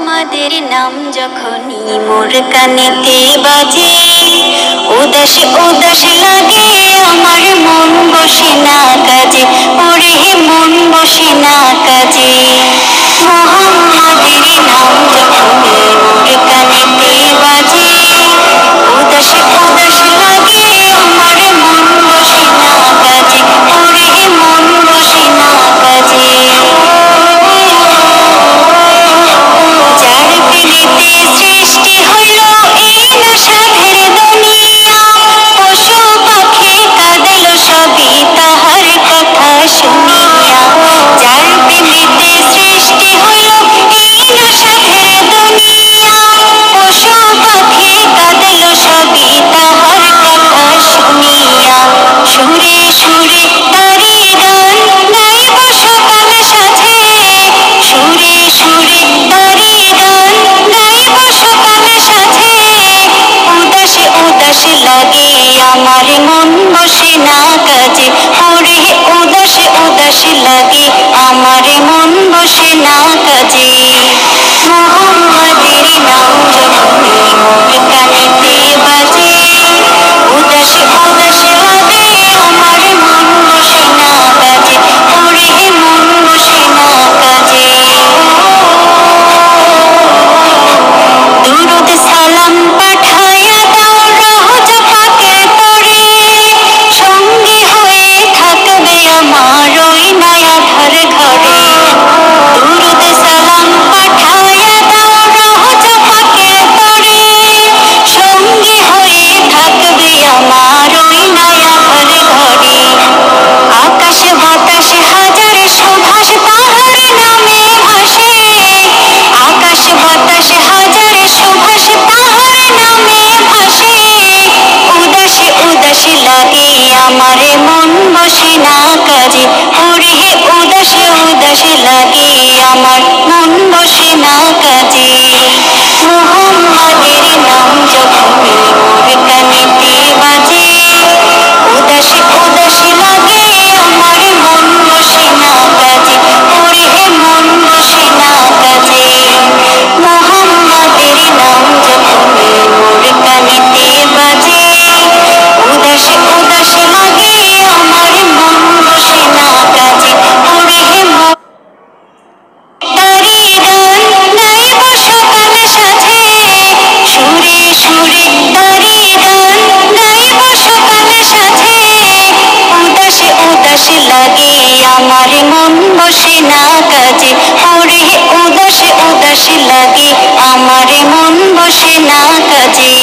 মোহাম্মদের নাম যখনই মোর কানেতে বাজে, উদাস উদাস লাগে আমার, মন বসে না কাজে, ওরে মন বসে না কাজে। মোহাম্মদের নাম যখনই মোর কানেতে বাজে, উদাস উদাস লাগে আমার, মন বসে না কাজে, ওরে মন বসে না কাজে। যার প্রেমেতে সৃষ্টি হইল এই না সাধের দুনিয়া, পশু পাখি কাঁদিল সবই তাহার কথা শুনিয়া। যার প্রেমেতে সৃষ্টি হইল এই না সাধের দুনিয়া, পশু পাখি কাঁদিল সবই তাহার কথা শুনিয়া। সুরে সুরে তারি গান গাইব সকাল সাথে, সুরে সুরে তারি গান গাইব সকাল সাথে। উদাস উদাস লাগে আমার, মন বসে না কাজে, ওরে উদাস উদাস লাগে আমার, মন বসে না কাজে। মোহাম্মদের নাম যখনই মোর কানেতে বাজে, উদাস উদাস লাগে আমার, মন বসে না কাজে, ওরে মন বসে না কাজে। দুরুদ সালাম পাঠায়া দাও রওজা পাকের তরে, সঙ্গী হয়ে থাকবে আমার ওই নয়াধার ঘরে। দুরুদ সালাম পাঠায়া দাও রওজা পাকের তরে, সঙ্গী হয়ে থাকবে আমার ওই নয়াধার ঘরে। আকাশ বাতাস হাজার সুভাষ তাহার নামে ভাসে, আকাশ বাতাস হাজার সুভাষ তাহার নামে ভাসে। উদাস উদাস লাগে আমার, মন বসে না কাজে, ওরে উদাস উদাস লাগে আমার, মন বসে না কাজে। মোহাম্মদের নাম যখনই মোর কানেতে বাজে, উদাস উদাস লাগে আমার, মন বসে না কাজে, ওরে মন বসে না কাজে। মোহাম্মদের নাম যখনই মোর কানেতে বাজে, উদাস উদাস লাগে আমার, মন বসে না কাজে, ওরে মন। তারি গান গাইব সকাল সাথে, সুরে সুরে তারি গান গাইব সকাল সাথে। উদাস উদাস লাগে আমার, মন বসে না কাজে, ওরে উদাস উদাস লাগে আমার, মন বসে না কাজে।